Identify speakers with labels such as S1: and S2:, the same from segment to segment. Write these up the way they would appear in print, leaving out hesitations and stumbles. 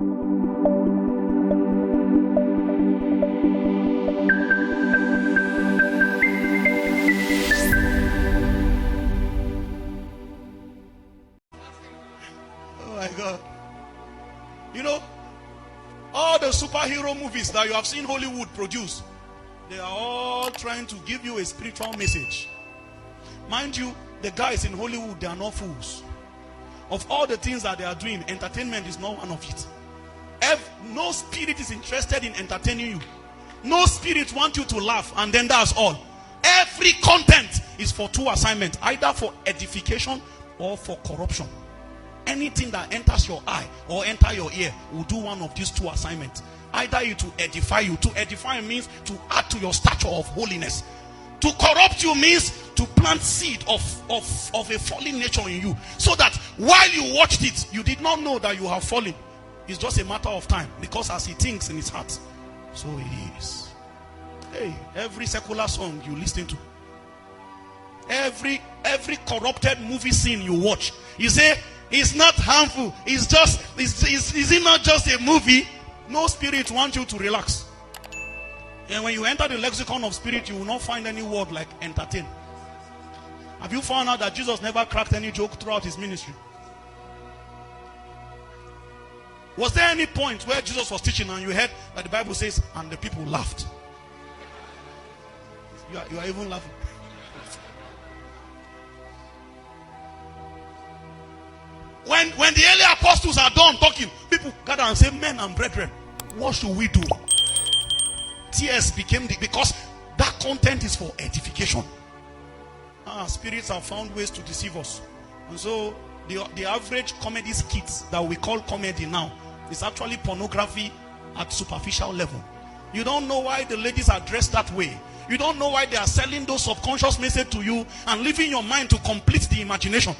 S1: Oh my God. You know, all the superhero movies that you have seen Hollywood produce, they are all trying to give you a spiritual message. Mind you, the guys in Hollywood, they are not fools. Of all the things that they are doing, entertainment is not one of it. No spirit is interested in entertaining you. No spirit wants you to laugh, and then that's all. Every content is for two assignments, either for edification or for corruption. Anything that enters your eye or enter your ear will do one of these two assignments. Either you to edify you. To edify means to add to your stature of holiness. To corrupt you means to plant seed of a fallen nature in you, so that while you watched it, you did not know that you have fallen. It's just a matter of time, because as he thinks in his heart, so it is. Hey, every secular song you listen to, every corrupted movie scene you watch, you say it's not harmful. It's just, is it not just a movie? No spirit wants you to relax. And when you enter the lexicon of spirit, you will not find any word like entertain. Have you found out that Jesus never cracked any joke throughout his ministry? Was there any point where Jesus was teaching and you heard that the Bible says, and the people laughed? You are even laughing. When the early apostles are done talking, people gather and say, men and brethren, what should we do? Tears became because that content is for edification. Spirits have found ways to deceive us. And so the average comedy skits that we call comedy now is actually pornography at superficial level. You don't know why the ladies are dressed that way. You don't know why they are selling those subconscious messages to you and leaving your mind to complete the imagination.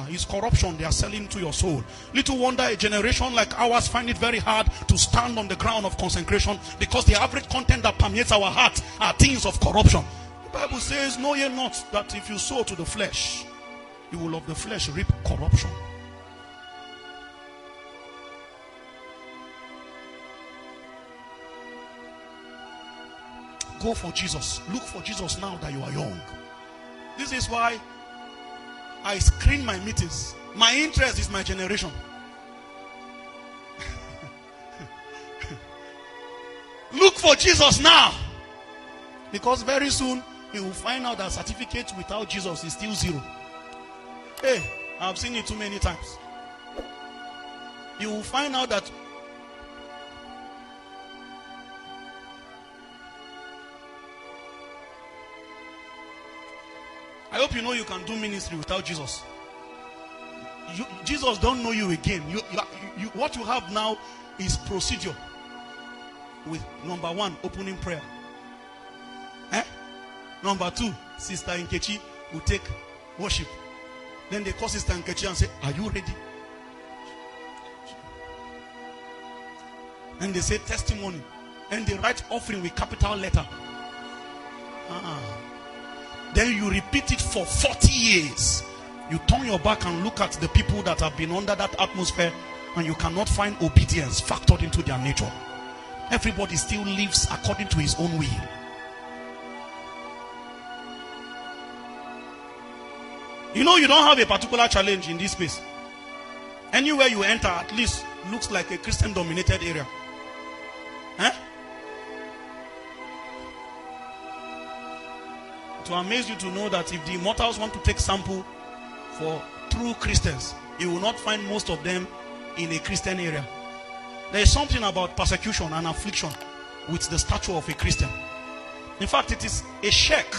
S1: It's corruption they are selling to your soul. Little wonder a generation like ours find it very hard to stand on the ground of consecration, because the average content that permeates our heart are things of corruption. The Bible says, know ye not that if you sow to the flesh, you will of the flesh reap corruption. Go for Jesus. Look for Jesus now that you are young. This is why I screen my meetings. My interest is my generation. Look for Jesus now, because very soon you will find out that certificate without Jesus is still zero. Hey, I've seen it too many times. You will find out that I hope you know you can do ministry without Jesus. Jesus don't know you again. What you have now is procedure. With number 1, opening prayer. Number 2, Sister Nkechi will take worship. Then they call Sister Nkechi and say, are you ready? And they say testimony. And they write offering with capital letter. Then you repeat it for 40 years. You turn your back and look at the people that have been under that atmosphere, and you cannot find obedience factored into their nature. Everybody still lives according to his own will. You know, you don't have a particular challenge in this space. Anywhere you enter, at least looks like a Christian dominated area. To amaze you to know that if the immortals want to take sample for true Christians, you will not find most of them in a Christian area. There is something about persecution and affliction with the stature of a Christian. In fact, it is a sheikh,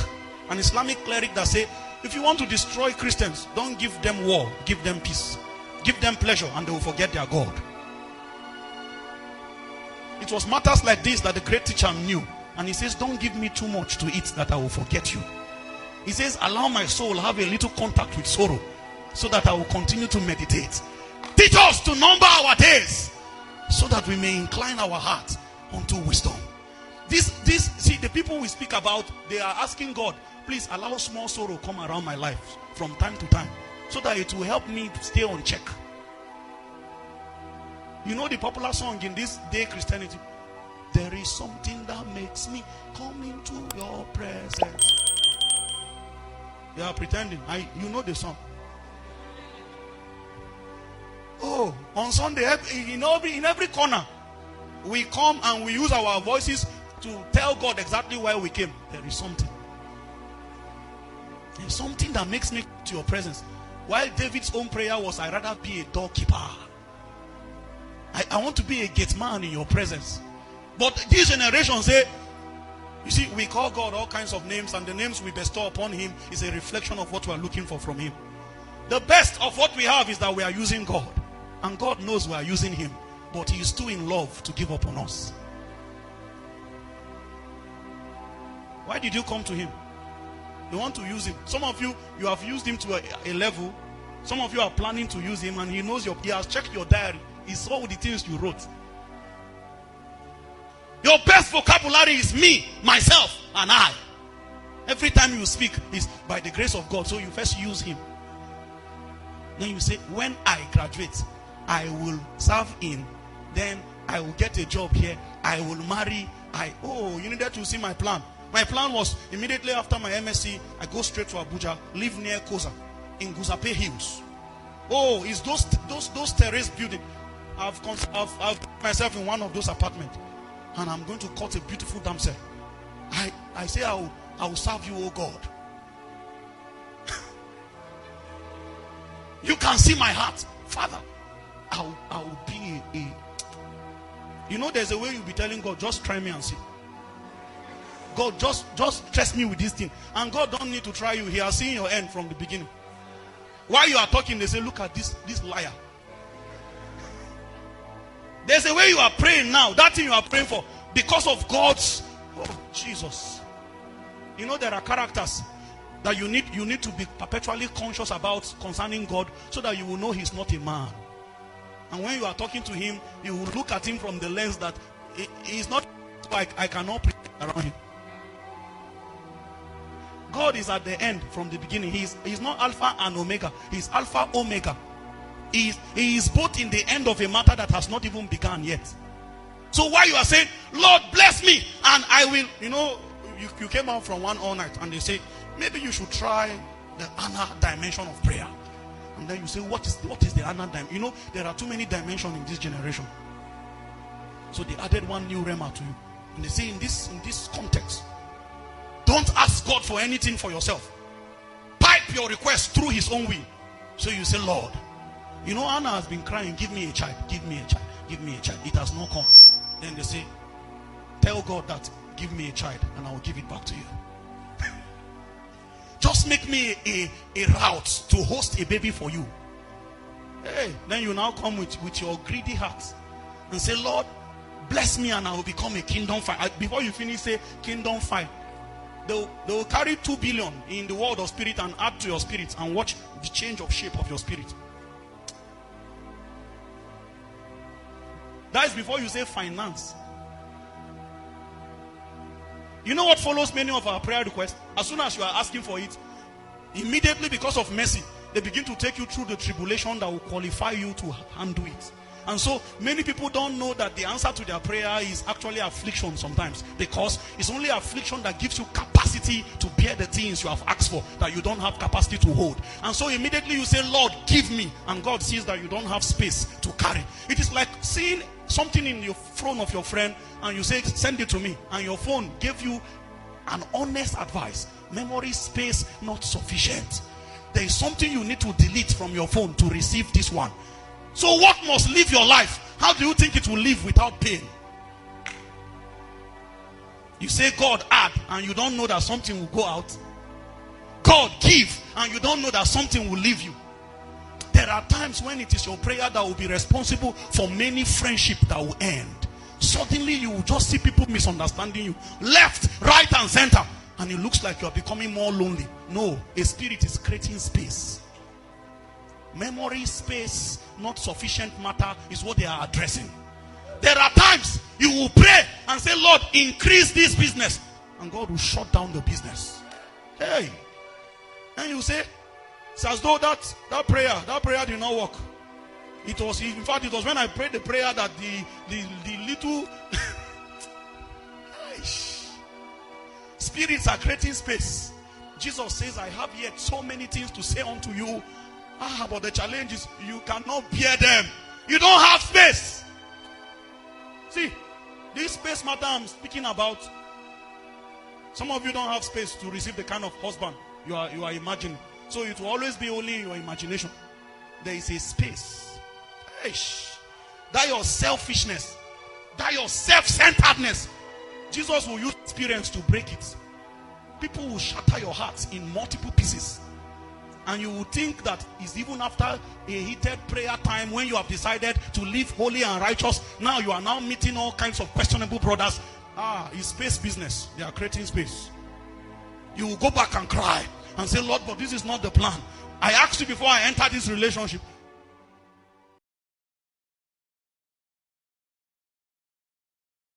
S1: an Islamic cleric, that say, if you want to destroy Christians, don't give them war, give them peace. Give them pleasure and they will forget their God. It was matters like this that the great teacher knew. And he says, don't give me too much to eat that I will forget you. He says, allow my soul have a little contact with sorrow so that I will continue to meditate. Teach us to number our days so that we may incline our heart unto wisdom. See, the people we speak about, they are asking God, please allow small sorrow come around my life from time to time so that it will help me to stay on check. You know the popular song in this day Christianity? There is something that makes me come into your presence. They are pretending. You know the song. Oh, on Sunday, in every corner, we come and we use our voices to tell God exactly why we came. There is something. There's something that makes me to your presence. While David's own prayer was, I'd rather be a doorkeeper. I want to be a gate man in your presence. But this generation say, you see, we call God all kinds of names, and the names we bestow upon him is a reflection of what we are looking for from him. The best of what we have is that we are using God. And God knows we are using him. But he is too in love to give up on us. Why did you come to him? You want to use him. Some of you have used him to a level. Some of you are planning to use him, and he knows he has checked your diary. He saw the things you wrote. Your best vocabulary is me, myself, and I. Every time you speak is by the grace of God. So you first use him. Then you say, when I graduate, I will serve in. Then I will get a job here. I will marry. You needed to see my plan. My plan was immediately after my MSc, I go straight to Abuja, live near Koza, in Guzape Hills. Oh, it's those terrace buildings. I've put myself in one of those apartments, and I'm going to cut a beautiful damsel. I say I will serve you, oh God. You can see my heart, Father. I will be a. You know, there's a way you'll be telling God, just try me and see. God, just trust me with this thing. And God don't need to try you. He has seen your end from the beginning. While you are talking, they say, look at this liar. There's a way you are praying now. That thing you are praying for, because of God's, Jesus. You know, there are characters that you need to be perpetually conscious about concerning God, so that you will know he's not a man. And when you are talking to him, you will look at him from the lens that he's not like I cannot pray around him. God is at the end from the beginning. He's not Alpha and Omega. He's Alpha Omega. He is both in the end of a matter that has not even begun yet. So while you are saying, Lord, bless me, and I will, you know, you came out from one all night, and they say, maybe you should try the another dimension of prayer. And then you say, what is the another dimension? You know, there are too many dimensions in this generation. So they added one new rema to you. And they say, in this context, don't ask God for anything for yourself. Pipe your request through his own will. So you say, Lord, you know, Anna has been crying, give me a child, give me a child, give me a child. It has not come. Then they say, tell God that, give me a child, and I will give it back to you. Just make me a route to host a baby for you. Hey, then you now come with your greedy heart and say, Lord, bless me and I will become a kingdom fire. Before you finish, say kingdom fire. They will carry 2 billion in the world of spirit and add to your spirit, and watch the change of shape of your spirit. That is before you say finance. You know what follows many of our prayer requests? As soon as you are asking for it, immediately, because of mercy, they begin to take you through the tribulation that will qualify you to handle it. And so many people don't know that the answer to their prayer is actually affliction sometimes, because it's only affliction that gives you capacity to bear the things you have asked for that you don't have capacity to hold. And so immediately you say, Lord, give me, and God sees that you don't have space to carry. It is like seeing something in your phone of your friend, and you say, send it to me, and your phone gave you an honest advice. Memory space not sufficient. There is something you need to delete from your phone to receive this one. So what must live your life? How do you think it will live without pain? You say, God, add, and you don't know that something will go out. God, give, and you don't know that something will leave you. There are times when it is your prayer that will be responsible for many friendships that will end. Suddenly you will just see people misunderstanding you, left, right, and center, and it looks like you are becoming more lonely. No, a spirit is creating space. Memory space, not sufficient matter, is what they are addressing. There are times you will pray and say, Lord, increase this business, and God will shut down the business. Hey, and you say, it's as though that prayer did not work. It was, in fact, it was when I prayed the prayer that the little spirits are creating space. Jesus says, I have yet so many things to say unto you. But the challenge is you cannot bear them. You don't have space. See, this space matter I'm speaking about, some of you don't have space to receive the kind of husband you are imagining. So it will always be only in your imagination. There is a space. That your selfishness, that your self-centeredness, Jesus will use experience to break it. People will shatter your hearts in multiple pieces. And you will think that it's even after a heated prayer time when you have decided to live holy and righteous. Now you are now meeting all kinds of questionable brothers. It's space business. They are creating space. You will go back and cry and say, Lord, but this is not the plan. I asked you before I entered this relationship.